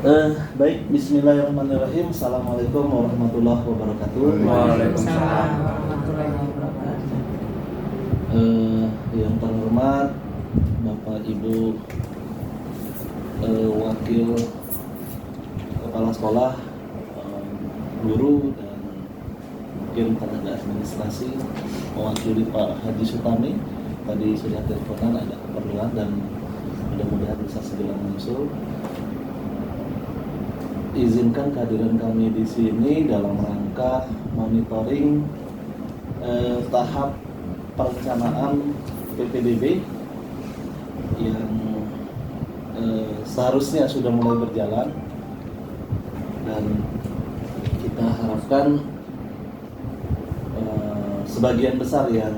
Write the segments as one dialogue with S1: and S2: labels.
S1: Baik, Bismillahirrahmanirrahim. Assalamualaikum warahmatullahi wabarakatuh.
S2: Waalaikumsalam warahmatullahi wabarakatuh.
S1: Yang terhormat Bapak Ibu Wakil Kepala Sekolah, guru dan mungkin tenaga administrasi, mewakili Pak Haji Sutami. Tadi sudah teleponan, ada keperluan dan mudah-mudahan bisa segera menyusul. Izinkan kehadiran kami di sini dalam rangka monitoring tahap perencanaan PPDB yang seharusnya sudah mulai berjalan, dan kita harapkan sebagian besar yang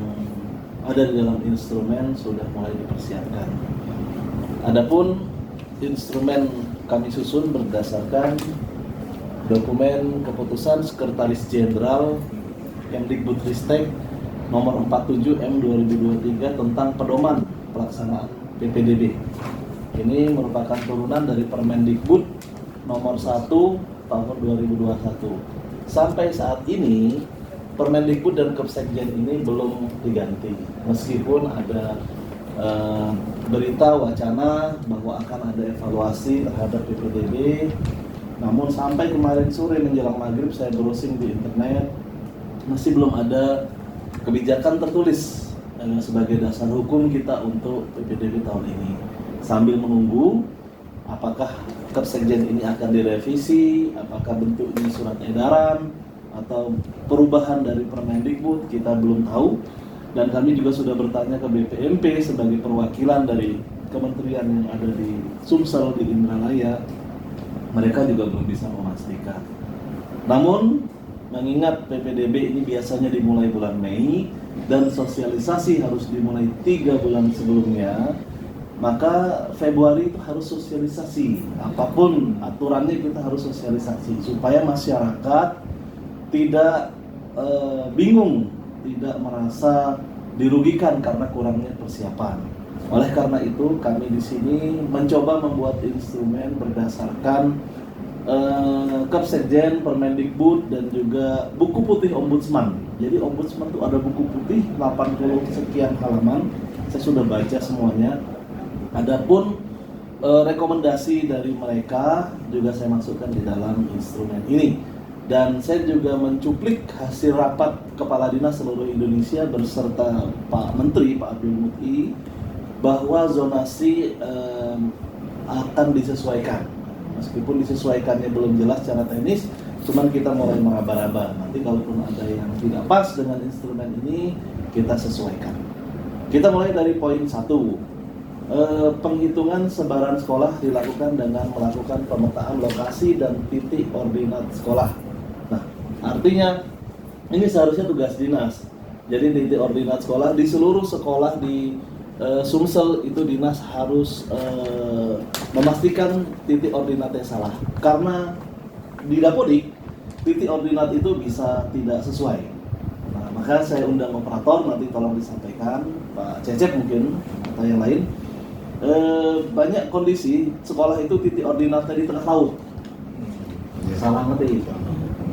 S1: ada di dalam instrumen sudah mulai dipersiapkan. Adapun instrumen kami susun berdasarkan dokumen keputusan Sekretaris Jenderal Kemdikbudristek nomor 47 M 2023 tentang pedoman pelaksanaan PPDB. Ini merupakan turunan dari Permendikbud nomor 1 tahun 2021. Sampai saat ini Permendikbud dan Kepsekjen ini belum diganti, meskipun ada berita wacana bahwa akan ada evaluasi terhadap PPDB. Namun sampai kemarin sore menjelang maghrib saya browsing di internet, masih belum ada kebijakan tertulis sebagai dasar hukum kita untuk PPDB tahun ini. Sambil menunggu apakah Kepsekjen ini akan direvisi, apakah bentuknya surat edaran atau perubahan dari Permendikbud, kita belum tahu. Dan kami juga sudah bertanya ke BPMP sebagai perwakilan dari kementerian yang ada di Sumsel, di Indralaya. Mereka juga belum bisa memastikan. Namun, mengingat PPDB ini biasanya dimulai bulan Mei dan sosialisasi harus dimulai 3 bulan sebelumnya, maka Februari itu harus sosialisasi. Apapun aturannya kita harus sosialisasi supaya masyarakat tidak bingung, tidak merasa dirugikan karena kurangnya persiapan. Oleh karena itu, kami di sini mencoba membuat instrumen berdasarkan Kepsekjen, Permendikbud, dan juga buku putih Ombudsman. Jadi Ombudsman itu ada buku putih 80 sekian halaman. Saya sudah baca semuanya. Adapun rekomendasi dari mereka juga saya masukkan di dalam instrumen ini. Dan saya juga mencuplik hasil rapat Kepala Dinas seluruh Indonesia beserta Pak Menteri, Pak Abdul Muti, bahwa zonasi akan disesuaikan. Meskipun disesuaikannya belum jelas secara teknis, cuman kita mulai meraba-raba. Nanti kalaupun ada yang tidak pas dengan instrumen ini, kita sesuaikan. Kita mulai dari poin 1. Penghitungan sebaran sekolah dilakukan dengan melakukan pemetaan lokasi dan titik ordinat sekolah. Artinya ini seharusnya tugas dinas. Jadi titik ordinat sekolah di seluruh sekolah di Sumsel itu dinas harus memastikan titik ordinatnya salah. Karena di Dapodik titik ordinat itu bisa tidak sesuai. Nah, maka saya undang operator, nanti tolong disampaikan Pak Cecep mungkin atau yang lain. Banyak kondisi sekolah itu titik ordinatnya di tengah laut. Salah ngerti itu.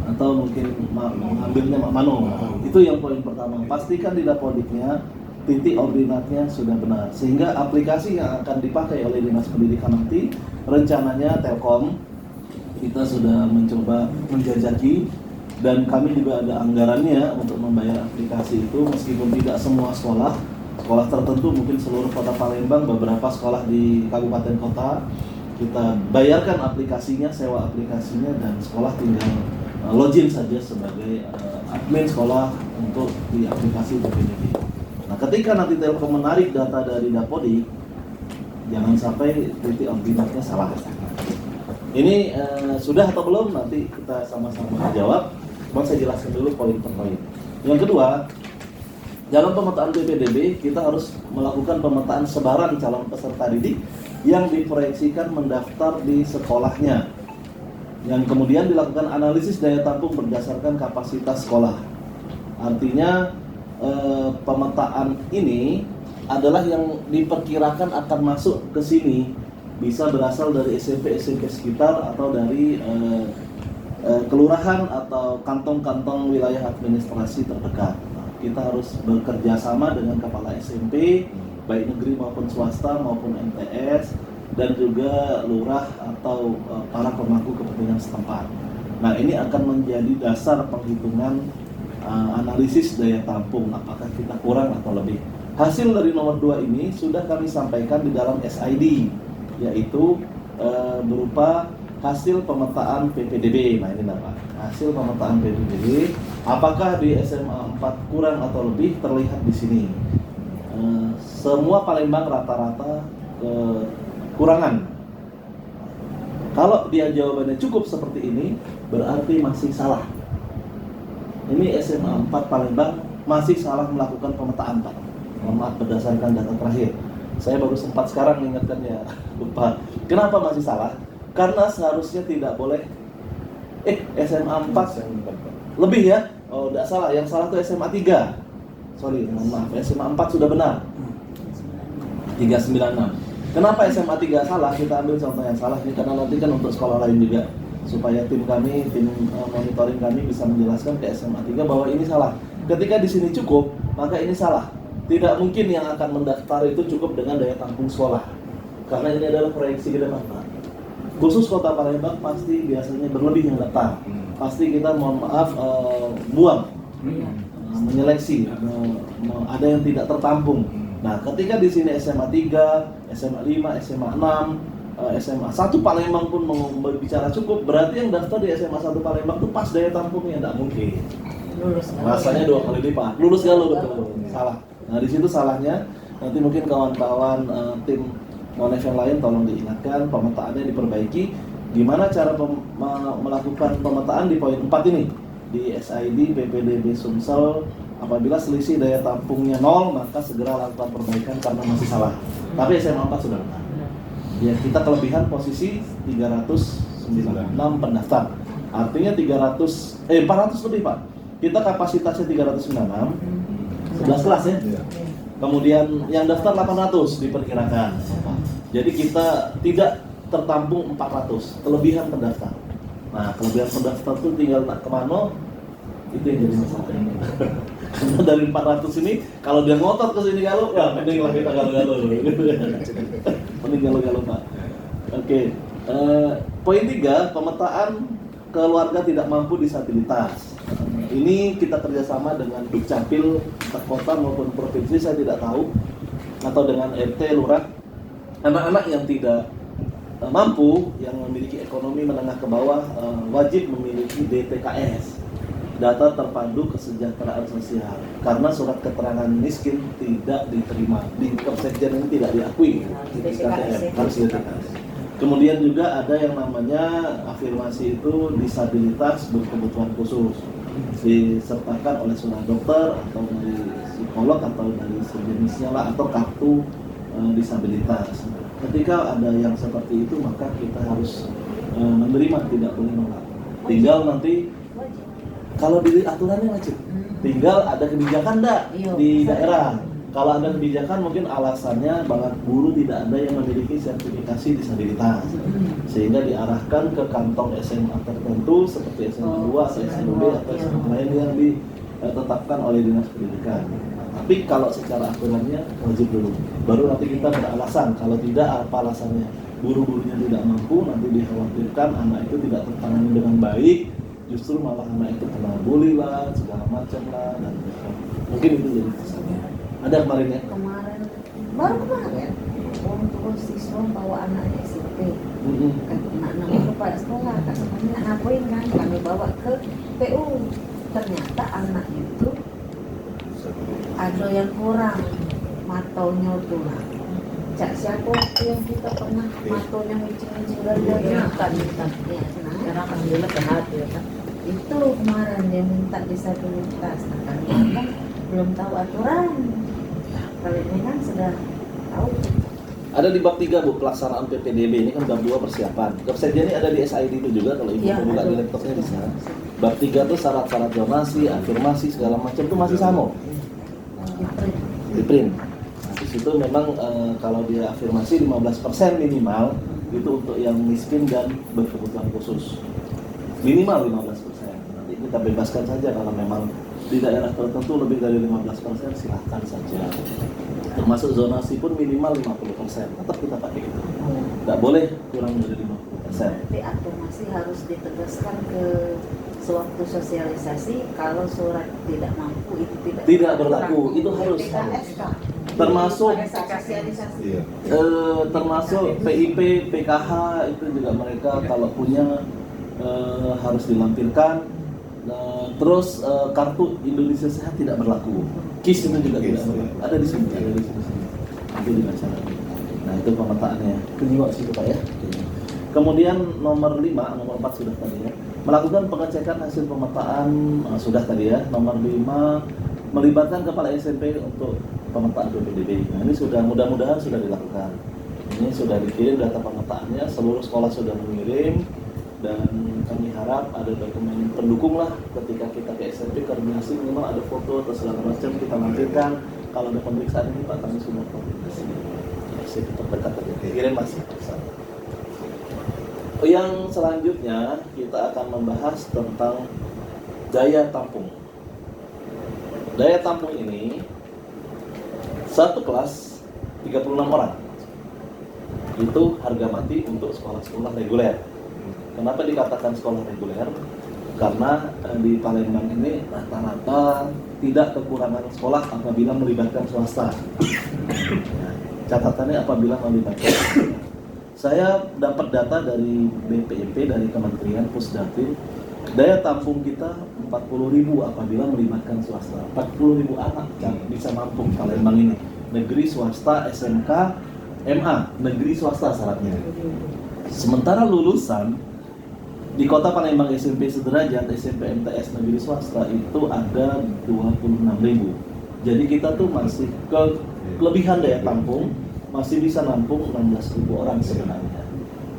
S1: Atau mungkin mengambilnya mano. Itu yang poin pertama. Pastikan di Dapodiknya titik ordinatnya sudah benar, sehingga aplikasi yang akan dipakai oleh Dinas Pendidikan nanti rencananya Telkom kita sudah mencoba menjajaki, dan kami juga ada anggarannya untuk membayar aplikasi itu. Meskipun tidak semua sekolah tertentu, mungkin seluruh kota Palembang, beberapa sekolah di kabupaten kota kita bayarkan aplikasinya, sewa aplikasinya, dan sekolah tinggal login saja sebagai admin sekolah untuk di aplikasi PPDB. Nah, ketika nanti Telkom menarik data dari Dapodik, jangan sampai titik ordinatnya salah. Ini sudah atau belum? Nanti kita sama-sama jawab. Cuma saya jelaskan dulu poin per poin. Yang kedua, dalam pemetaan PPDB kita harus melakukan pemetaan sebaran calon peserta didik yang diproyeksikan mendaftar di sekolahnya, yang kemudian dilakukan analisis daya tampung berdasarkan kapasitas sekolah. Artinya pemetaan ini adalah yang diperkirakan akan masuk ke sini bisa berasal dari SMP sekitar atau dari kelurahan atau kantong-kantong wilayah administrasi terdekat. Nah, kita harus bekerja sama dengan kepala SMP, baik negeri maupun swasta maupun MTS, dan juga lurah atau para pemangku kepentingan setempat. Nah, ini akan menjadi dasar penghitungan analisis daya tampung, apakah kita kurang atau lebih. Hasil dari nomor 2 ini sudah kami sampaikan di dalam SID, yaitu berupa hasil pemetaan PPDB. Nah, ini Pak, hasil pemetaan PPDB, apakah di SMA 4 kurang atau lebih terlihat di sini. Semua Palembang rata-rata kekurangan. Kalau dia jawabannya cukup seperti ini, berarti masih salah. Ini SMA 4 Palembang masih salah melakukan pemetaan, Pak. Mohon maaf, berdasarkan data terakhir. Saya baru sempat sekarang mengingatkannya, lupa. Kenapa masih salah? Karena seharusnya tidak boleh SMA 4 lebih ya? Oh, tidak salah. Yang salah itu SMA 3. Sorry, mohon maaf. SMA 4 sudah benar. 396. Kenapa SMA 3 salah? Kita ambil contoh yang salah ini karena nanti kan untuk sekolah lain juga, supaya tim monitoring kami bisa menjelaskan ke SMA 3 bahwa ini salah. Ketika di sini cukup, maka ini salah. Tidak mungkin yang akan mendaftar itu cukup dengan daya tampung sekolah. Karena ini adalah proyeksi ke depan, Pak. Khusus Kota Palembang pasti biasanya berlebih yang daftar. Pasti kita mohon maaf buang, menyeleksi, ada yang tidak tertampung. Nah, ketika di sini SMA 3, SMA 5, SMA 6, SMA 1 Palembang pun mau berbicara cukup, berarti yang daftar di SMA 1 Palembang itu pas daya tampungnya, tidak mungkin. Rasanya 2 kali lipat. Lulus galau betul. Salah. Nah, di situ salahnya. Nanti mungkin kawan-kawan tim non yang lain tolong diingatkan, pemetaannya diperbaiki. Gimana cara melakukan pemetaan di poin 4 ini? Di SID PPDB Sumsel, apabila selisih daya tampungnya 0, maka segera lakukan perbaikan karena masih salah. Tapi SMA 4 sudah benar. Ya, kita kelebihan posisi 396 pendaftar. Artinya 400 lebih, Pak. Kita kapasitasnya 396, 11 kelas ya. Kemudian yang daftar 800 diperkirakan. Jadi kita tidak tertampung 400, kelebihan pendaftar. Nah, kelebihan pendaftar itu tinggal nak kemana, itu yang jadi masalah ini. Karena dari 400 ini, kalau dia ngotot ke sini galau, ya mending lah kita galau-galau. Mending galau-galau, Pak. Oke, poin 3, pemetaan keluarga tidak mampu disabilitas. Ini kita kerjasama dengan Dukcapil kota maupun provinsi, saya tidak tahu, atau dengan RT, lurah. Anak-anak yang tidak mampu, yang memiliki ekonomi menengah ke bawah, wajib memiliki DTKS, data terpadu kesejahteraan sosial, karena surat keterangan miskin tidak diterima di Kepsekjen, ini tidak diakui. Harus DTKS. Kemudian juga ada yang namanya afirmasi itu disabilitas berkebutuhan khusus, disertakan oleh surat dokter atau dari psikolog atau dari sejenisnya lah, atau kartu disabilitas. Ketika ada yang seperti itu, maka kita harus menerima, tidak boleh nolak. Tinggal nanti kalau di aturannya wajib, tinggal ada kebijakan enggak di daerah. Kalau ada kebijakan, mungkin alasannya bahwa guru tidak ada yang memiliki sertifikasi disabilitas, sehingga diarahkan ke kantong SMA tertentu seperti SMA 2, SMA B atau SMA lain yang ditetapkan oleh Dinas Pendidikan. Tapi kalau secara aturannya wajib dulu, baru nanti kita beralasan. Kalau tidak, apa alasannya? Guru-gurunya tidak mampu, nanti dikhawatirkan anak itu tidak tertangani dengan baik, justru malah anak itu kena bully lah, segala macam lah, dan mungkin itu jadi kesannya. Ada kemarin ya?
S3: Baru kemarin, untuk siswa bawa anaknya SMP, anak-anak itu pada sekolah, katanya ngapain kan, kami bawa ke PU, ternyata anak itu ada yang kurang matonya tuh. Cak siapa waktu yang kita pernah matonya micin-micin ganda-ganda kan ya, sekarang alhamdulillah sehat ya kan. Itu kemarin dia minta disabilitas, nah kami kan belum tahu aturan. Kali ini kan sudah tahu.
S1: Ada di bab 3 Bu, pelaksanaan PPDB, ini kan bab 2 persiapan. Kepsekjen ini ada di SID itu juga, kalau Ibu mau buka di laptopnya bisa. Bab 3 tuh syarat-syarat donasi, afirmasi segala macam itu masih sama. Di print. Nah, di situ memang kalau dia afirmasi 15% minimal, itu untuk yang miskin dan berkebutuhan khusus. Minimal 15%. Nanti kita bebaskan saja kalau memang di daerah tertentu lebih dari 15%, silahkan saja. Termasuk zonasi pun minimal 50%, tetap kita pakai itu. Nggak boleh kurang dari 50%.
S3: Berarti masih harus ditegaskan ke sewaktu sosialisasi kalau surat tidak mampu itu
S1: Tidak berlaku, itu harus.
S3: PKS, Kak.
S1: Termasuk
S3: Pada saat sosialisasi.
S4: Iya.
S1: termasuk PIP, PKH itu juga mereka kalau punya harus dilampirkan. Terus kartu Indonesia Sehat tidak berlaku. KIS itu juga tidak berlaku. Ada di sini, ada di sini. Itu dibaca lagi. Nah itu pemetaannya. Kedua situ Pak ya. Kemudian nomor 5, nomor 4 sudah tadi ya. Melakukan pengecekan hasil pemetaan sudah tadi ya. Nomor 5 melibatkan kepala SMP untuk pemetaan PPDB. Nah ini sudah mudah-mudahan sudah dilakukan. Ini sudah dikirim data pemetaannya, seluruh sekolah sudah mengirim dan kami harap ada dokumen pendukung lah ketika kita ke SMP koordinasi minimal ada foto atau segala macam kita lampirkan. Kalau ada pemeriksaan ini Pak kami sudah koordinasi. Saya terdekat aja. Kirim masih. Yang selanjutnya kita akan membahas tentang daya tampung. Daya tampung ini satu kelas 36 orang. Itu harga mati untuk sekolah-sekolah reguler. Kenapa dikatakan sekolah reguler? Karena di Palembang ini rata-rata tidak kekurangan sekolah apabila melibatkan swasta. Catatannya apabila melibatkan swasta. Saya dapat data dari BPMP, dari Kementerian Pusdatin, daya tampung kita 40.000 apabila melibatkan swasta. 40.000 anak yang bisa mampu Palembang ini. Negeri swasta, SMK, MA, negeri swasta syaratnya. Sementara lulusan di Kota Palembang SMP sederajat, SMP MTS negeri swasta itu ada 26.000. Jadi kita tuh masih kelebihan daya tampung, masih bisa nampung 16.000 orang sebenarnya.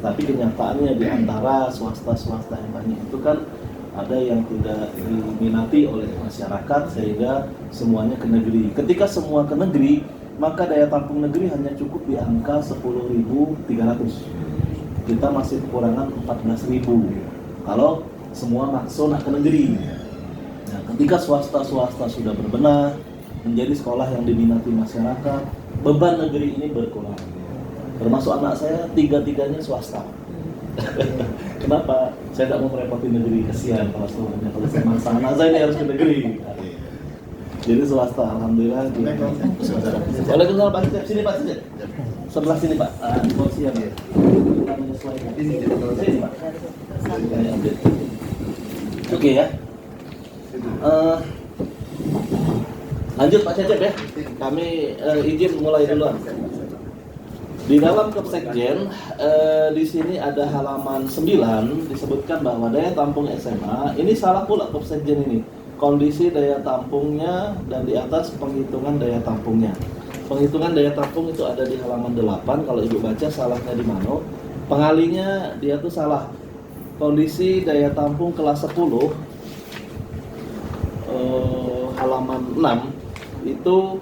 S1: Tapi kenyataannya di antara swasta-swasta yang banyak itu kan ada yang tidak diminati oleh masyarakat sehingga semuanya ke negeri. Ketika semua ke negeri, maka daya tampung negeri hanya cukup di angka 10.300. Kita masih kekurangan 14.000 kalau semua maksud ke negeri. Nah, ketika swasta-swasta sudah berbenah menjadi sekolah yang diminati masyarakat, beban negeri ini berkurang. Termasuk anak saya, tiga-tiganya swasta. Kenapa? Saya tidak mau merepoti negeri, kesian kalau semuanya. Kalau saya maksa anak saya ini harus ke negeri. Jadi swasta, alhamdulillah. Waalaikumsalam Pak Cecep, sini Pak Cecep. Sebelah sini Pak, di kursi ya. Kita menyesuaikan. Sini Pak. Oke ya. Lanjut Pak Cecep ya. Kami izin mulai duluan. Di dalam Kepsekjen, di sini ada halaman 9 disebutkan bahwa daya tampung SMA ini salah pula Kepsekjen ini. Kondisi daya tampungnya dan di atas penghitungan daya tampungnya. Penghitungan daya tampung itu ada di halaman 8. Kalau Ibu baca salahnya di mana? Pengalinya dia tuh salah. Kondisi daya tampung kelas 10 halaman 6 itu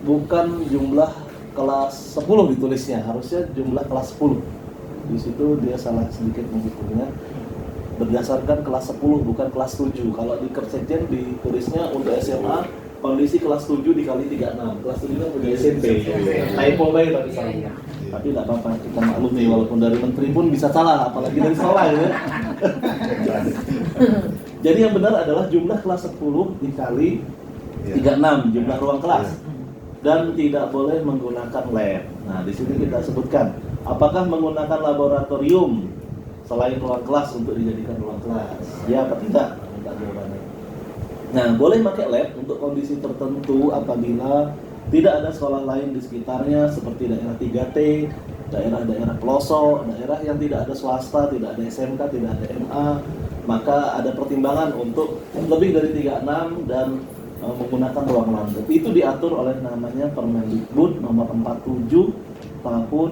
S1: bukan jumlah kelas 10 ditulisnya, harusnya jumlah kelas 10. Di situ dia salah sedikit menghitungnya. Berdasarkan kelas 10 bukan kelas 7. Kalau di Kepsekjen ditulisnya untuk SMA kondisi kelas 7 dikali 36. Kelas 7 kan punya SMP. Typo baik tadi salah. Tapi tidak apa-apa, kita maklumi walaupun dari menteri pun bisa salah, apalagi dari sekolah ya. Jadi yang benar adalah jumlah kelas 10 dikali 36 jumlah ruang kelas. Dan tidak boleh menggunakan lab. Nah, di sini kita sebutkan apakah menggunakan laboratorium selain ruang kelas untuk dijadikan ruang kelas? Ya atau tidak? Minta jawabannya. Nah, boleh pakai lab untuk kondisi tertentu apabila tidak ada sekolah lain di sekitarnya seperti daerah 3T, daerah-daerah pelosok, daerah yang tidak ada swasta, tidak ada SMK, tidak ada MA, maka ada pertimbangan untuk lebih dari 36 dan menggunakan ruang landep. Itu diatur oleh namanya Permendikbud nomor 47 tahun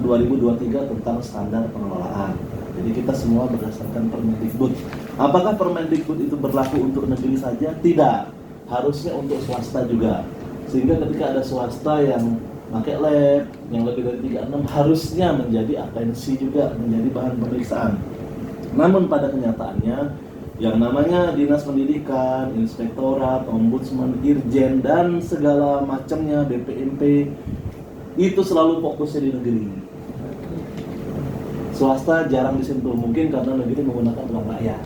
S1: 2023 tentang standar pengelolaan. Jadi kita semua berdasarkan Permendikbud. Apakah Permendikbud itu berlaku untuk negeri saja? Tidak. Harusnya untuk swasta juga. Sehingga ketika ada swasta yang pakai lab yang lebih dari 36 harusnya menjadi atensi juga, menjadi bahan pemeriksaan. Namun pada kenyataannya yang namanya dinas pendidikan, inspektorat, ombudsman, dirjen dan segala macamnya BPMP itu selalu fokusnya di negeri. Swasta jarang disentuh, mungkin karena negeri menggunakan uang rakyat.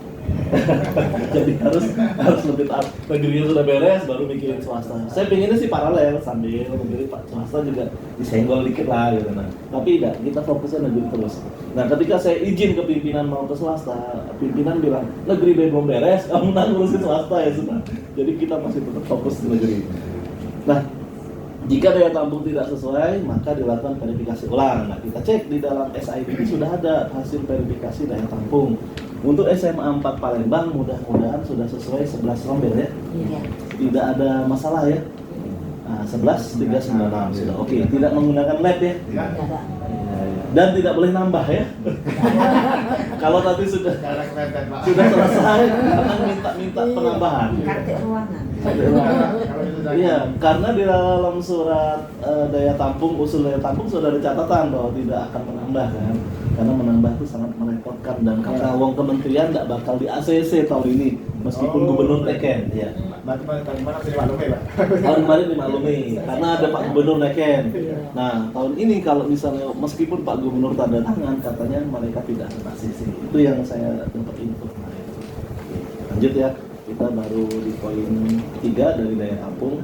S1: Jadi harus lebih taat. Negerinya sudah beres baru mikirin swasta. Saya pengennya sih paralel sambil mikirin Pak swasta juga disenggol dikit lah gitu. Nah, tapi tidak, kita fokusnya negeri terus. Nah, ketika saya izin ke pimpinan mau ke swasta, pimpinan bilang negeri belum beres, kamu ngurusin swasta ya sudah. Jadi kita masih tetap fokus di negeri. Nah, jika daya tampung tidak sesuai, maka dilakukan verifikasi ulang. Nah, kita cek di dalam SID sudah ada hasil verifikasi daya tampung. Untuk SMA 4 Palembang mudah-mudahan sudah sesuai 11 rombel ya.
S3: Iya.
S1: Tidak ada masalah ya. Nah, 11 396 sudah. Oke, tidak menggunakan lab ya.
S3: Tidak ada.
S1: Dan tidak boleh nambah ya. Kalau tadi sudah selesai, karena minta penambahan.
S3: Kartu ruangan.
S1: Iya, karena di dalam surat daya tampung, usul daya tampung sudah ada catatan bahwa tidak akan menambah kan. Karena menambah itu sangat merepotkan dan kata wong kementerian tidak bakal di ACC tahun ini meskipun gubernur teken ya. Tahun kemarin dimaklumi karena ada Pak Gubernur neken. Nah, tahun ini kalau misalnya meskipun Pak Gubernur tanda tangan katanya mereka tidak akan ACC. Itu yang saya dapat info kemarin. Lanjut ya. Kita baru di poin 3 dari daya tampung.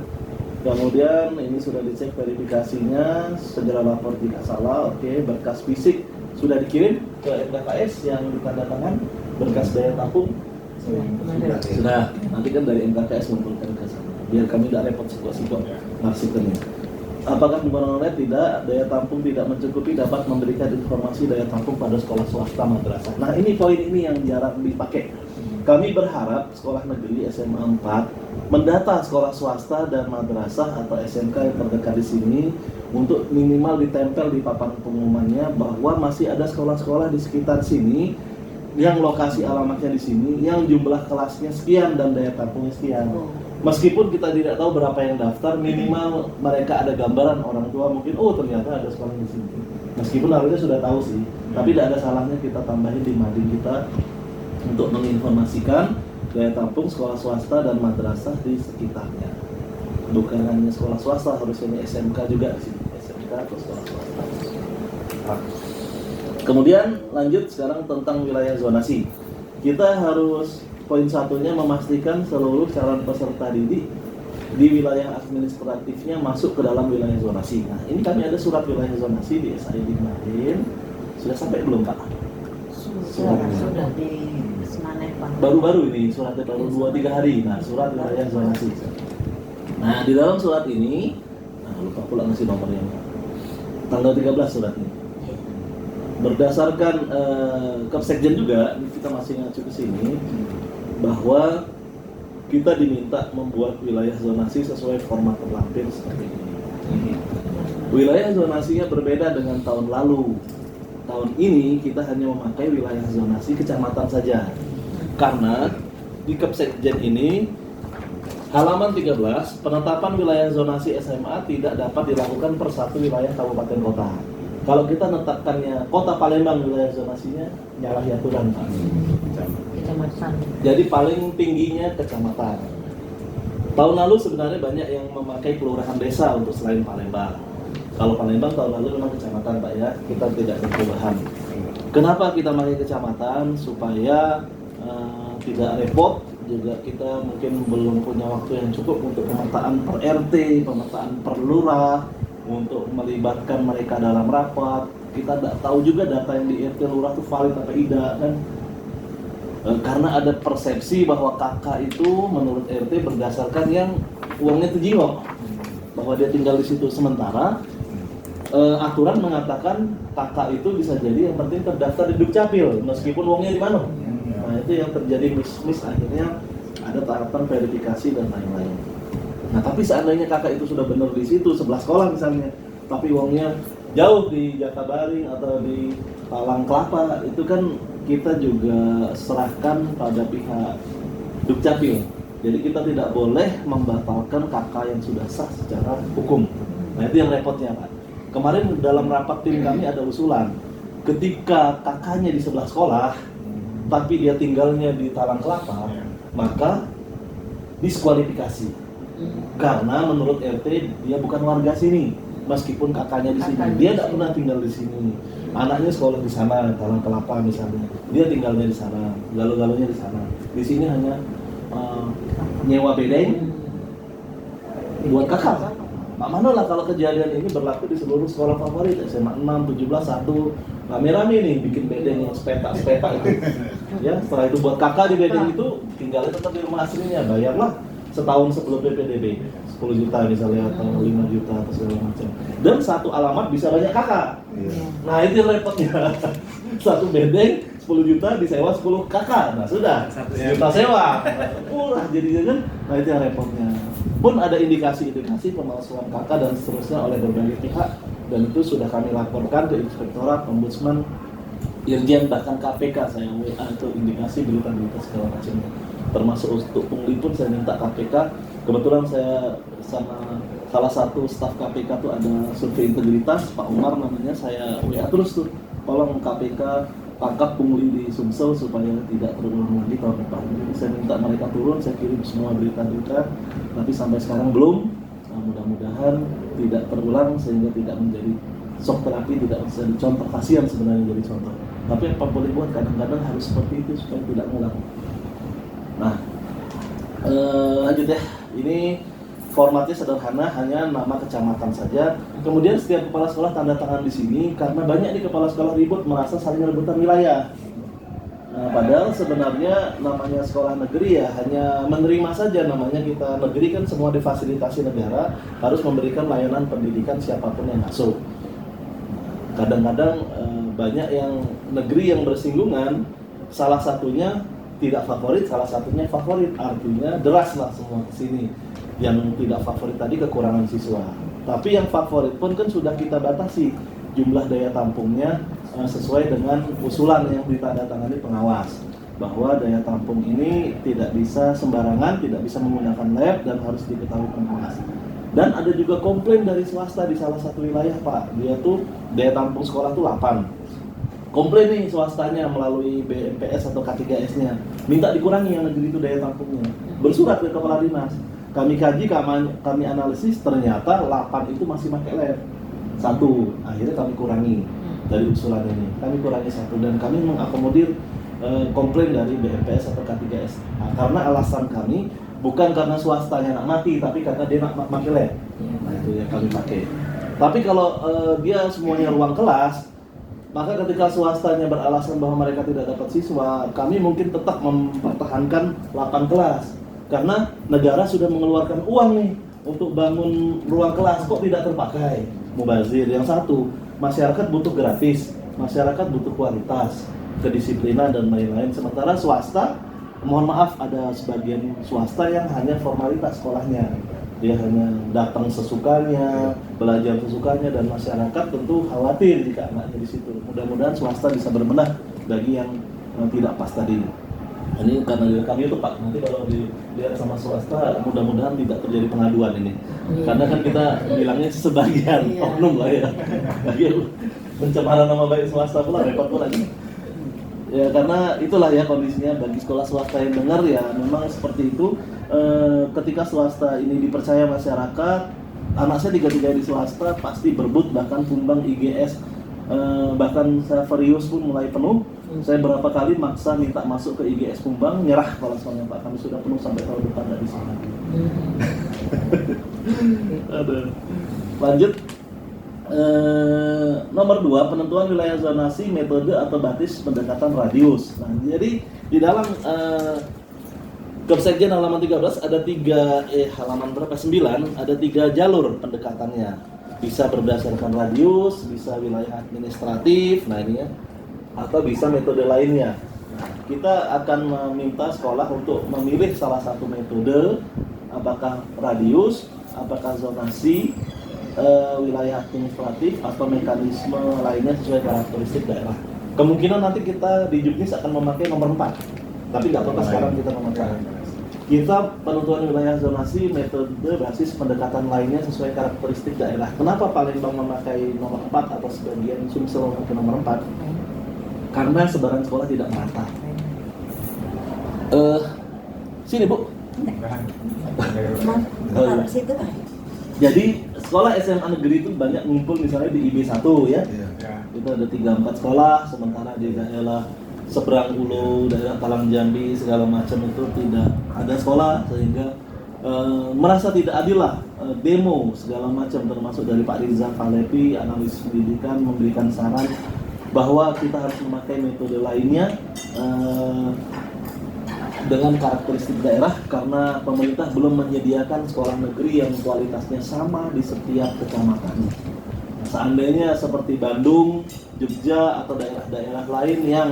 S1: Kemudian ini sudah dicek verifikasinya, segera lapor jika salah. Oke, berkas fisik sudah dikirim ke MKKS yang ditandatangan, berkas daya tampung sudah. Nanti kan dari MKKS mengumpulkan ke sana. Biar kami tidak repot sikok maksudnya. Apakah pembangunan lab tidak, daya tampung tidak mencukupi dapat memberikan informasi daya tampung pada sekolah swasta madrasah. Nah, ini poin ini yang jarang dipakai. Kami berharap sekolah negeri SMA 4 mendata sekolah swasta dan madrasah atau SMK yang terdekat di sini untuk minimal ditempel di papan pengumumannya bahwa masih ada sekolah-sekolah di sekitar sini yang lokasi alamatnya di sini, yang jumlah kelasnya sekian dan daya tampungnya sekian. Meskipun kita tidak tahu berapa yang daftar, minimal mereka ada gambaran orang tua mungkin, oh ternyata ada sekolah di sini. Meskipun harusnya sudah tahu sih, tapi tidak ada salahnya kita tambahin di mading kita untuk menginformasikan daya tampung sekolah swasta dan madrasah di sekitarnya. Bukan hanya sekolah swasta, harusnya SMK juga di sini, SMK atau sekolah swasta. Kemudian lanjut sekarang tentang wilayah zonasi. Kita harus poin satunya memastikan seluruh calon peserta didik di wilayah administratifnya masuk ke dalam wilayah zonasi. Nah, ini kami ada surat wilayah zonasi di SID kemarin. Sudah sampai belum Pak?
S3: Sudah di Semaneh Pak.
S1: Baru-baru ini suratnya baru 2-3 hari. Nah, surat wilayah zonasi. Nah, di dalam surat ini, lupa pula ngasih nomornya. Tanggal 13 surat ini. Berdasarkan Kepsekjen juga, kita masih ngacu ke sini bahwa kita diminta membuat wilayah zonasi sesuai format terlampir seperti ini. Wilayah zonasinya berbeda dengan tahun lalu. Tahun ini kita hanya memakai wilayah zonasi kecamatan saja. Karena di Kepsekjen ini halaman 13 penetapan wilayah zonasi SMA tidak dapat dilakukan per satu wilayah kabupaten kota. Kalau kita menetapkannya Kota Palembang wilayah zonasinya nyalahi aturan Pak.
S3: Kecamatan.
S1: Jadi paling tingginya kecamatan. Tahun lalu sebenarnya banyak yang memakai kelurahan desa untuk selain Palembang. Kalau Palembang tahun lalu memang kecamatan Pak ya, kita tidak ada perubahan. Kenapa kita pakai kecamatan? Supaya tidak repot, juga kita mungkin belum punya waktu yang cukup untuk pemetaan per RT, pemetaan per lurah, untuk melibatkan mereka dalam rapat. Kita tidak tahu juga data yang di RT lurah itu valid atau tidak kan? Karena ada persepsi bahwa kakak itu menurut RT berdasarkan yang uangnya terjiwok, bahwa dia tinggal di situ. Sementara aturan mengatakan kakak itu bisa jadi yang penting terdaftar di Dukcapil meskipun uangnya di mana. Nah, itu yang terjadi mis akhirnya ada tahapan verifikasi dan lain-lain. Nah, tapi seandainya kakak itu sudah benar di situ 11 sekolah misalnya, tapi uangnya jauh di Jakabaring atau di Palang Kelapa, itu kan kita juga serahkan pada pihak Dukcapil. Jadi kita tidak boleh membatalkan kakak yang sudah sah secara hukum. Nah itu yang repotnya Pak. Kemarin dalam rapat tim kami ada usulan, ketika kakaknya di sebelah sekolah, tapi dia tinggalnya di Talang Kelapa, maka diskualifikasi. Karena menurut RT dia bukan warga sini, meskipun kakaknya di sini, dia tidak pernah tinggal di sini. Anaknya sekolah di sana, Talang Kelapa misalnya, dia tinggalnya di sana, galuh-galuhnya di sana. Di sini hanya nyewa bedeng buat kakak. Pak Mano lah kalau kejadian ini berlaku di seluruh sekolah favorit SMA 6, 17, 1 rame-rame nih bikin bedeng yang sepeta itu. Ya, setelah itu buat kakak di bedeng itu tinggalnya tetap di rumah aslinya, bayarlah setahun sebelum PPDB 10 juta misalnya atau 5 juta atau segala macam. Dan satu alamat bisa banyak kakak. Nah itu yang repotnya. Satu bedeng 10 juta disewa 10 kakak. Nah sudah 1 juta sewa. Murah jadinya kan. Nah itu yang repotnya. Pun ada indikasi-indikasi pemalsuan kakak dan seterusnya oleh berbagai pihak, dan itu sudah kami laporkan ke Inspektorat, Ombudsman, Irjen, bahkan KPK. Saya WA itu indikasi berita-berita segala macamnya. Termasuk untuk pungli pun saya minta KPK. Kebetulan saya sama salah satu staf KPK tuh ada survei integritas, Pak Umar namanya, saya WA terus tuh, tolong KPK tangkap pungli di Sumsel supaya tidak terulang lagi tahun depan. Jadi saya minta mereka turun, saya kirim semua berita-berita, tapi sampai sekarang belum. Nah, mudah-mudahan tidak terulang sehingga tidak menjadi shock terapi, tidak bisa dicontoh. Kasihan sebenarnya jadi contoh. Tapi apa boleh buat, kadang-kadang harus seperti itu supaya tidak ngulang. Nah, lanjut ya. Ini formatnya sederhana, hanya nama kecamatan saja. Kemudian setiap kepala sekolah tanda tangan di sini, karena banyak di kepala sekolah ribut merasa saling rebutan wilayah. Nah, padahal sebenarnya namanya sekolah negeri ya hanya menerima saja, namanya kita negeri kan semua difasilitasi negara, harus memberikan layanan pendidikan siapapun yang masuk. Kadang-kadang banyak yang negeri yang bersinggungan, salah satunya tidak favorit, salah satunya favorit, artinya deras lah semua ke sini. Yang tidak favorit tadi kekurangan siswa. Tapi yang favorit pun kan sudah kita batasi jumlah daya tampungnya sesuai dengan usulan yang ditandatangani pengawas, bahwa daya tampung ini tidak bisa sembarangan, tidak bisa menggunakan lab dan harus diketahui pengawas. Dan ada juga komplain dari swasta di salah satu wilayah Pak, dia tuh daya tampung sekolah tuh 8. Komplain nih swastanya melalui BMPS atau K3S-nya, minta dikurangi yang negeri itu daya tampungnya. Bersurat ke kepala dinas. Kami kaji, kami analisis, ternyata 8 itu masih pakai lab. 1, akhirnya kami kurangi dari usulan ini. Kami kurangi 1 dan kami mengakomodir komplain dari BMPS atau K3S. Nah, karena alasan kami bukan karena swastanya nak mati, tapi karena dia nak pakai lab. Nah itu yang kami pakai. Tapi kalau dia semuanya ruang kelas, maka ketika swastanya beralasan bahwa mereka tidak dapat siswa, kami mungkin tetap mempertahankan 8 kelas. Karena negara sudah mengeluarkan uang nih untuk bangun ruang kelas, kok tidak terpakai? Mubazir. Yang satu, masyarakat butuh gratis, masyarakat butuh kualitas, kedisiplinan dan lain-lain. Sementara swasta, mohon maaf, ada sebagian swasta yang hanya formalitas sekolahnya. Dia hanya datang sesukanya, belajar sesukanya, dan masyarakat tentu khawatir jika anaknya di situ. Mudah-mudahan swasta bisa berbenah bagi yang tidak pas tadi. Ini karena kami itu Pak, nanti kalau dilihat sama swasta, mudah-mudahan tidak terjadi pengaduan ini. Karena kan kita bilangnya sebagian oknum lah ya. Pencemaran nama baik swasta pula, repot pula ini. Ya karena itulah ya kondisinya bagi sekolah swasta yang dengar ya memang seperti itu. Ketika swasta ini dipercaya masyarakat, anak saya 3 di swasta pasti berebut, bahkan tumbang IGS, bahkan saya Serius pun mulai penuh. Saya berapa kali maksa minta masuk ke IGS Kumbang, nyerah kalau soalnya Pak, kami sudah penuh sampai tahun depan dari sana. Lanjut. Nomor 2, penentuan wilayah zonasi, metode atau basis pendekatan radius. Nah, jadi di dalam Kepsekjen halaman 13 ada 9 ada 3 jalur pendekatannya. Bisa berdasarkan radius, bisa wilayah administratif, nah ini ya, atau bisa metode lainnya. Nah, kita akan meminta sekolah untuk memilih salah satu metode, apakah radius, apakah zonasi, wilayah administratif, atau mekanisme lainnya sesuai karakteristik daerah. Kemungkinan nanti kita di Juknis akan memakai nomor 4, tapi nggak apa-apa sekarang kita memakai. Kita penentuan wilayah zonasi metode basis pendekatan lainnya sesuai karakteristik daerah. Kenapa Palembang memakai nomor 4 atau sebagian Sumsel memakai nomor 4? Karena sebaran sekolah tidak merata. Sini Bu.
S3: Kalau situ kan
S1: Jadi sekolah SMA negeri itu banyak ngumpul misalnya di IB1 ya. Itu ada 3-4 sekolah, sementara di daerah seberang Ulu, daerah Talang Jambi segala macam itu tidak ada sekolah, sehingga merasa tidak adil lah. Demo segala macam termasuk dari Pak Riza Falepi, analis pendidikan, memberikan saran bahwa kita harus memakai metode lainnya dengan karakteristik daerah, karena pemerintah belum menyediakan sekolah negeri yang kualitasnya sama di setiap kecamatan. Seandainya seperti Bandung, Jogja, atau daerah-daerah lain yang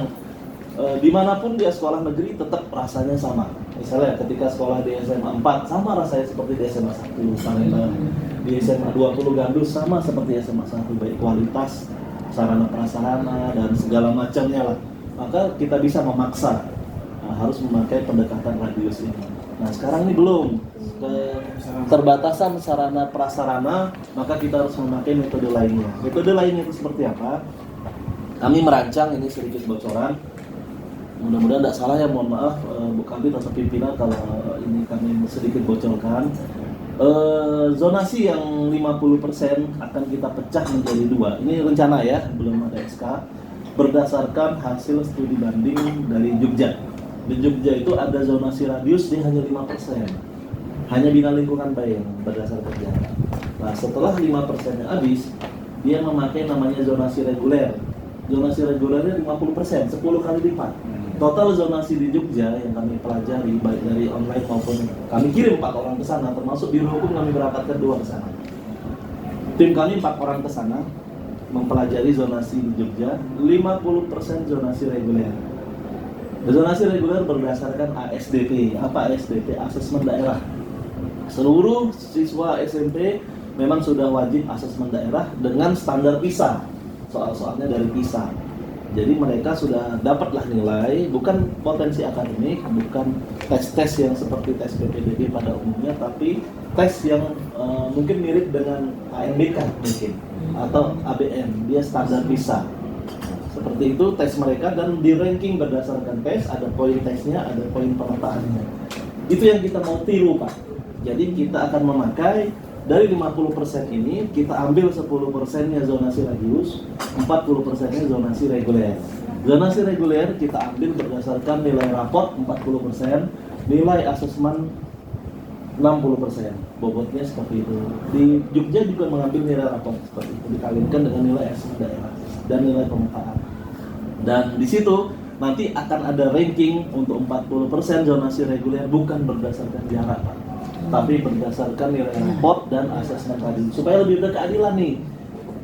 S1: dimanapun dia sekolah negeri tetap rasanya sama. Misalnya ketika sekolah di SMA 4 sama rasanya seperti di SMA 1 Palembang, di SMA 20 Gandus sama seperti SMA 1, baik kualitas, sarana prasarana, dan segala macamnya lah. Maka kita bisa memaksa harus memakai pendekatan radius ini. Nah sekarang ini belum, keterbatasan sarana prasarana, maka kita harus memakai metode lainnya. Metode lainnya itu seperti apa? Kami merancang, ini sedikit bocoran, mudah-mudahan tidak salah ya, mohon maaf Bu Kabit atau pimpinan kalau ini kami sedikit bocorkan. Zonasi yang 50% akan kita pecah menjadi 2. Ini rencana ya, belum ada SK, berdasarkan hasil studi banding dari Jogja. Di Jogja itu ada zonasi radius, dia hanya 5%, hanya bina lingkungan bayang berdasarkan jarak. Nah setelah 5%-nya habis, dia memakai namanya zonasi reguler. Zonasi regulernya 50%, 10 kali lipat. Total zonasi di Jogja yang kami pelajari baik dari online maupun kami kirim 4 orang ke sana, termasuk biro hukum kami berangkatkan 2 ke sana. Tim kami 4 orang ke sana mempelajari zonasi di Jogja, 50% zonasi reguler. Zonasi reguler berdasarkan ASDP. Apa ASDP? Asesmen daerah. Seluruh siswa SMP memang sudah wajib asesmen daerah dengan standar PISA. Soal-soalnya dari PISA. Jadi mereka sudah dapatlah nilai, bukan potensi akademik, bukan tes-tes yang seperti tes PPDB pada umumnya, tapi tes yang mungkin mirip dengan ANBK mungkin, atau ABM. Dia standar PISA. Seperti itu tes mereka, dan di ranking berdasarkan tes, ada poin tesnya, ada poin pemetaannya. Itu yang kita mau tiru Pak. Jadi kita akan memakai dari 50% ini, kita ambil 10%-nya zonasi radius, 40%-nya zonasi reguler. Zonasi reguler kita ambil berdasarkan nilai raport 40%, nilai asesmen 60%. Bobotnya seperti itu. Di Jogja juga mengambil nilai raport seperti itu, dikalikan dengan nilai asesmen daerah dan nilai pemetaan. Dan di situ nanti akan ada ranking untuk 40% zonasi reguler, bukan berdasarkan jarak Pak, tapi berdasarkan nilai raport dan asesmen tadi, supaya lebih berkeadilan nih.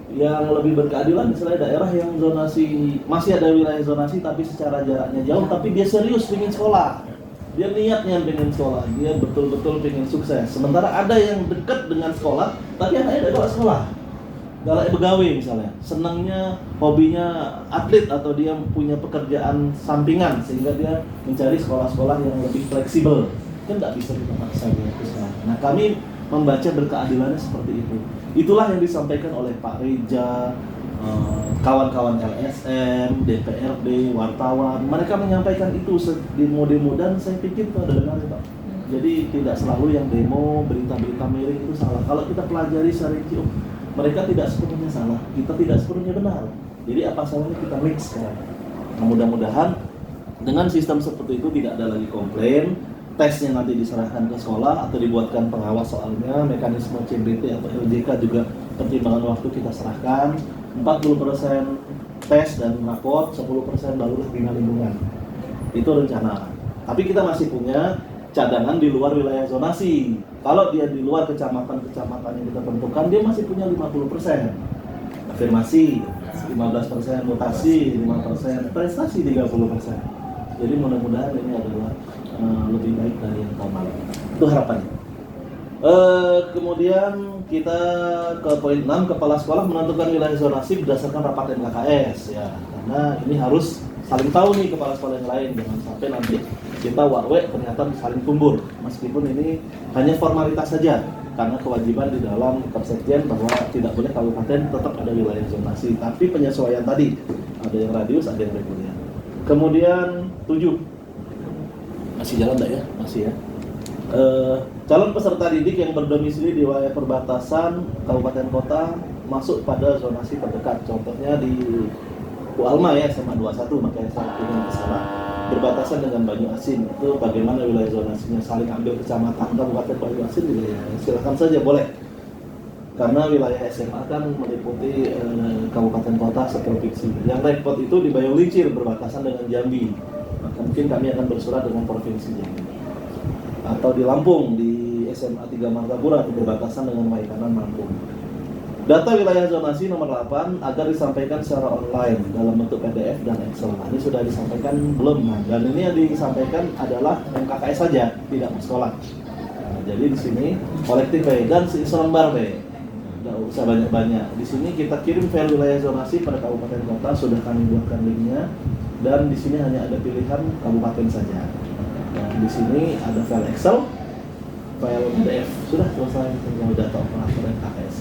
S1: Yang lebih berkeadilan misalnya daerah yang zonasi, masih ada wilayah zonasi tapi secara jaraknya jauh, tapi dia serius ingin sekolah, dia niatnya pengen sekolah, dia betul-betul pengen sukses. Sementara ada yang dekat dengan sekolah tapi anaknya tidak sekolah, galak begawe misalnya, senangnya, hobinya atlet, atau dia punya pekerjaan sampingan sehingga dia mencari sekolah-sekolah yang lebih fleksibel. Kan tidak bisa kita paksa dia ke sana. Nah kami membaca berkeadilannya seperti itu. Itulah yang disampaikan oleh Pak Reja, kawan-kawan LSM, DPRD, wartawan. Mereka menyampaikan itu di demo-demo, dan saya pikir itu ada benar Pak. Jadi tidak selalu yang demo, berita-berita miring itu salah. Kalau kita pelajari secara rinci, mereka tidak sepenuhnya salah, kita tidak sepenuhnya benar. Jadi apa salahnya kita mix sekarang. Nah, mudah-mudahan dengan sistem seperti itu tidak ada lagi komplain. Tesnya nanti diserahkan ke sekolah atau dibuatkan pengawas soalnya, mekanisme CBT atau LJK juga pertimbangan waktu kita serahkan. 40% tes dan raport, 10% barulah bina lingkungan. Itu rencana. Tapi kita masih punya cadangan di luar wilayah zonasi. Kalau dia di luar kecamatan-kecamatan yang kita tentukan, dia masih punya 50%. Afirmasi 15%, mutasi 5%, prestasi 30%. Jadi mudah-mudahan ini adalah lebih baik dari yang tahun lalu. Itu harapannya. Kemudian kita ke poin 6, kepala sekolah menentukan wilayah zonasi berdasarkan rapat MKKS ya. Karena ini harus saling tahu nih kepala sekolah yang lain, jangan sampai nanti kita wak-wek ternyata saling tumbur, meskipun ini hanya formalitas saja karena kewajiban di dalam Kapsekjen bahwa tidak boleh kabupaten tetap ada wilayah zonasi, tapi penyesuaian tadi ada yang radius, ada yang reguler. Kemudian 7 masih jalan enggak ya? Masih ya. Calon peserta didik yang berdomisili di wilayah perbatasan kabupaten kota masuk pada zonasi terdekat. Contohnya di Alma ya, SMA 21, makanya saya ingin ke sana. Berbatasan dengan Banyuasin, itu bagaimana wilayah zonasinya, saling ambil kecamatan Kabupaten Banyuasin juga ya, silakan saja boleh. Karena wilayah SMA kan meliputi kabupaten kota seprovinsi. Yang repot itu di Bayung Lincir berbatasan dengan Jambi. Maka mungkin kami akan bersurat dengan provinsi Jambi. Atau di Lampung di SMA 3 Martapura berbatasan dengan Waikanan Lampung. Data wilayah zonasi nomor 8 agar disampaikan secara online dalam bentuk PDF dan Excel. Nah, ini sudah disampaikan belum? Nah, dan ini yang disampaikan adalah MKKS saja, tidak sekolah. Nah, jadi di sini kolektif dan seisi lembar tidak usah banyak-banyak. Di sini kita kirim file wilayah zonasi pada kabupaten kota, sudah kami buatkan linknya, dan di sini hanya ada pilihan kabupaten saja. Nah, di sini ada file Excel, file PDF, sudah selesai tinggal data operator MKKS.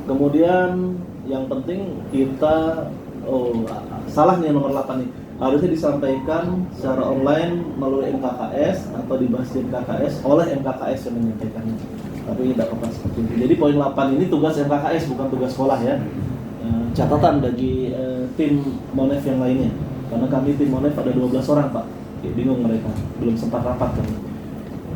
S1: Kemudian yang penting kita salah nih nomor 8 nih, harusnya disampaikan secara online melalui MKKS atau dibahas di MKKS oleh MKKS yang menyampaikannya, tapi tidak apa seperti itu. Jadi poin 8 ini tugas MKKS bukan tugas sekolah ya. Catatan bagi tim Monef yang lainnya, karena kami tim Monef ada 12 orang Pak, bingung mereka, belum sempat rapat kan.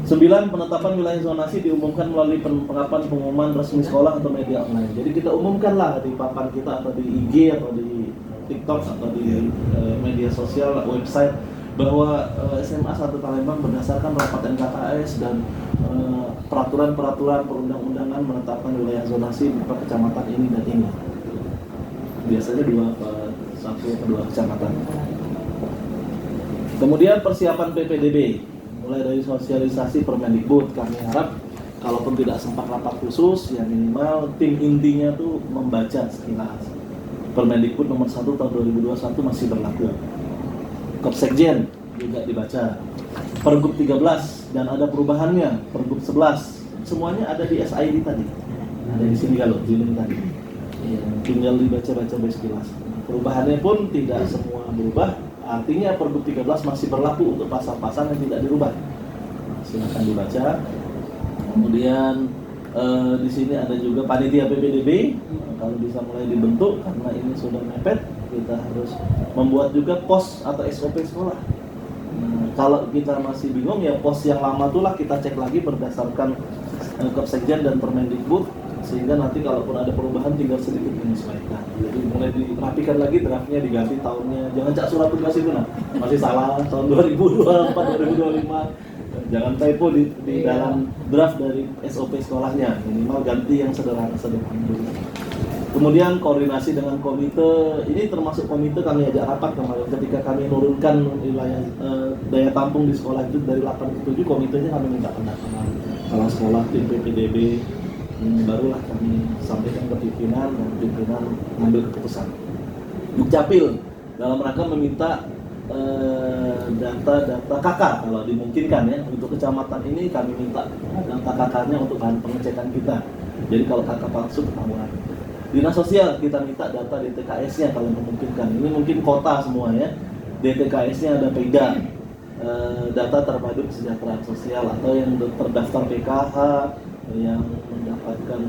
S1: 9. Penetapan wilayah zonasi diumumkan melalui penetapan pengumuman resmi sekolah atau media online. Jadi kita umumkanlah di papan kita atau di IG atau di TikTok atau di media sosial, website, bahwa SMA 1 Palembang berdasarkan rapat MKKS dan peraturan-peraturan perundang-undangan menetapkan wilayah zonasi berupa kecamatan ini dan ini. Biasanya 1 atau 2 kecamatan. Kemudian persiapan PPDB. Mulai dari sosialisasi Permendikbud, kami harap kalaupun tidak sempat rapat khusus, ya minimal tim intinya tuh membaca sekilas. Permendikbud nomor 1 tahun 2021 masih berlaku. Kapsekjen juga dibaca. Pergub 13 dan ada perubahannya, Pergub 11. Semuanya ada di SID tadi. Ada di sini kalau di link tadi. Ya, tinggal dibaca-baca sekilas. Perubahannya pun tidak semua berubah. Artinya Pergub 13 masih berlaku untuk pasal-pasal yang tidak dirubah. Silakan dibaca. Kemudian di sini ada juga panitia PPDB. Kalau bisa mulai dibentuk karena ini sudah mepet, kita harus membuat juga pos atau SOP sekolah. Kalau kita masih bingung ya pos yang lama itulah kita cek lagi berdasarkan Kapsekjen dan Permendikbud, sehingga nanti kalaupun ada perubahan tinggal sedikit menyesuaikan. Jadi mulai dirapikan lagi, draftnya diganti tahunnya. Jangan cak surat tugas itu masih salah tahun 2024 2025. Jangan typo di dalam draft dari SOP sekolahnya. Minimal ganti yang sederhana dulu. Kemudian koordinasi dengan komite. Ini termasuk komite kami ajak rapat kemarin ketika kami menurunkan wilayah daya tampung di sekolah itu dari 8 ke 7, komitenya kami minta pendapat kepala sekolah, tim PPDB. Barulah kami sampaikan ke pimpinan dan pimpinan mengambil keputusan. Dukcapil dalam rangka meminta data KK kalau dimungkinkan ya, untuk kecamatan ini kami minta data KK-nya untuk bahan pengecekan kita. Jadi kalau KK palsu ketahuan. Dinas sosial kita minta data DTKS-nya kalau memungkinkan. Ini mungkin kota semua ya. DTKS-nya ada PEIDA, data terpadu kesejahteraan sosial, atau yang terdaftar PKH, yang mendapatkan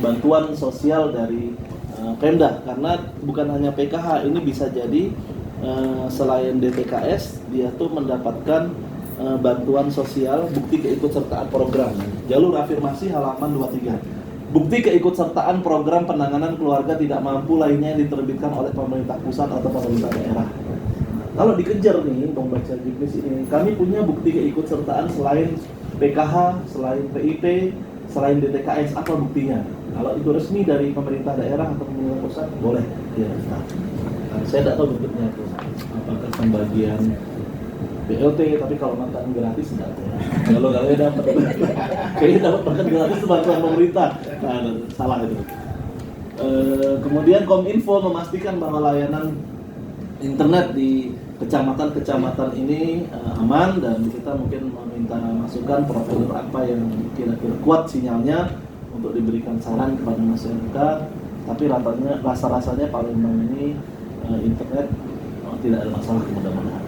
S1: bantuan sosial dari Pemda. Karena bukan hanya PKH, ini bisa jadi selain DTKS dia tuh mendapatkan bantuan sosial bukti keikutsertaan program. Jalur afirmasi halaman 23. Bukti keikutsertaan program penanganan keluarga tidak mampu lainnya yang diterbitkan oleh pemerintah pusat atau pemerintah daerah. Kalau dikejar nih membaca juknis ini, kami punya bukti keikutsertaan selain PKH, selain PIP, selain DTKS, apa buktinya? Kalau itu resmi dari pemerintah daerah atau pemerintah pusat, boleh ya. Nah, saya tidak tahu bentuknya itu, apakah pembagian BLT, tapi kalau makan gratis tidak ada. Kalau kalian dapat, kayaknya dapat makan gratis itu bantuan pemerintah. Nah, salah itu. Kemudian Kominfo memastikan bahwa layanan internet di kecamatan-kecamatan ini aman, dan kita mungkin meminta masukan provider apa yang kira-kira kuat sinyalnya untuk diberikan saran kepada masyarakat. Tapi rasa-rasanya Palembang ini internet tidak ada masalah, mudah-mudahan.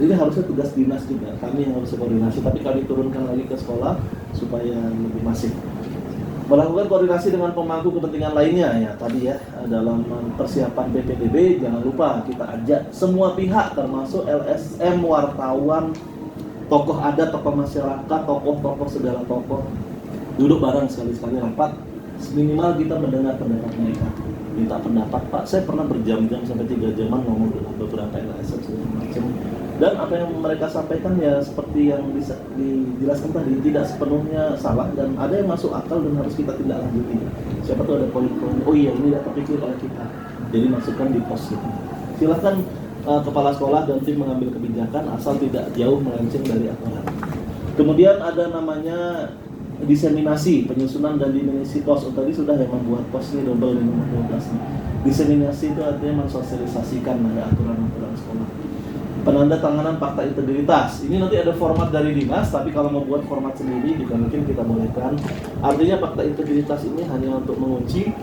S1: Ini harusnya tugas dinas juga, kami yang harus koordinasi, tapi kami turunkan lagi ke sekolah supaya lebih masif. Melakukan koordinasi dengan pemangku kepentingan lainnya, ya tadi ya, dalam persiapan PPDB jangan lupa kita ajak semua pihak termasuk LSM, wartawan, tokoh adat, tokoh masyarakat, tokoh-tokoh segala tokoh duduk bareng sekali-sekali rapat, minimal kita mendengar pendapat mereka, minta pendapat. Pak, saya pernah berjam-jam sampai 3 jaman ngomong dengan beberapa LSM segala macam. Dan apa yang mereka sampaikan ya seperti yang bisa dijelaskan tadi, tidak sepenuhnya salah dan ada yang masuk akal dan harus kita tindak lanjuti. Siapa tahu ada poin-poin, oh iya ini tidak terpikir oleh kita, jadi masukkan di pos gitu. Silakan kepala sekolah dan tim mengambil kebijakan asal tidak jauh melenceng dari aturan. Kemudian ada namanya diseminasi, penyusunan dan dimensi pos. Tadi sudah yang membuat pos ini double di nomor 12. Diseminasi itu artinya mensosialisasikan ada aturan-aturan sekolah. Penanda tanganan fakta integritas. Ini nanti ada format dari dinas, tapi kalau mau buat format sendiri juga mungkin kita bolehkan. Artinya fakta integritas ini hanya untuk menguji,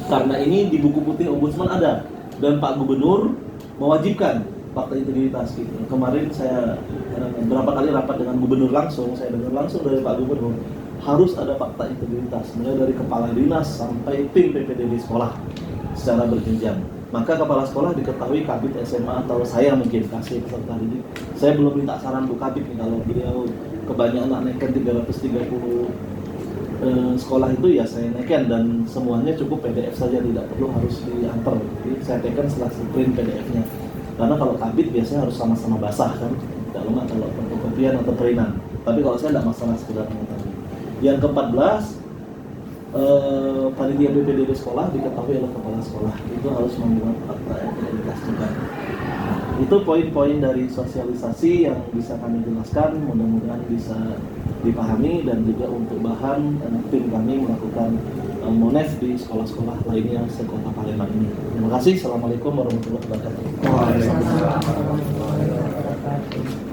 S1: karena ini di buku putih Ombudsman ada, dan Pak Gubernur mewajibkan fakta integritas gitu. Kemarin saya berapa kali rapat dengan Gubernur langsung, saya dengar langsung dari Pak Gubernur, harus ada fakta integritas, mulai dari kepala dinas sampai tim PPDB sekolah secara berjenjang. Maka kepala sekolah diketahui kabit SMA atau saya mungkin kasih peserta didik. Saya belum minta saran Bu Kabit nih, kalau beliau kebanyakan naikin 330 sekolah itu ya saya naikin, dan semuanya cukup PDF saja, tidak perlu harus diantar. Jadi saya tekan setelah print PDF-nya. Karena kalau kabit biasanya harus sama-sama basah kan, tidak lemah kalau fotokopian atau printan. Tapi kalau saya tidak masalah sekedar mengetahui. Yang ke-14, panitia PPDB sekolah diketahui oleh kepala sekolah, itu harus membuat fakta integritas juga. Itu poin-poin dari sosialisasi yang bisa kami jelaskan, mudah-mudahan bisa dipahami dan juga untuk bahan tim kami melakukan monef di sekolah-sekolah lainnya sekota Palembang ini. Terima kasih. Assalamualaikum warahmatullahi wabarakatuh.
S2: Waalaikumsalam warahmatullahi wabarakatuh.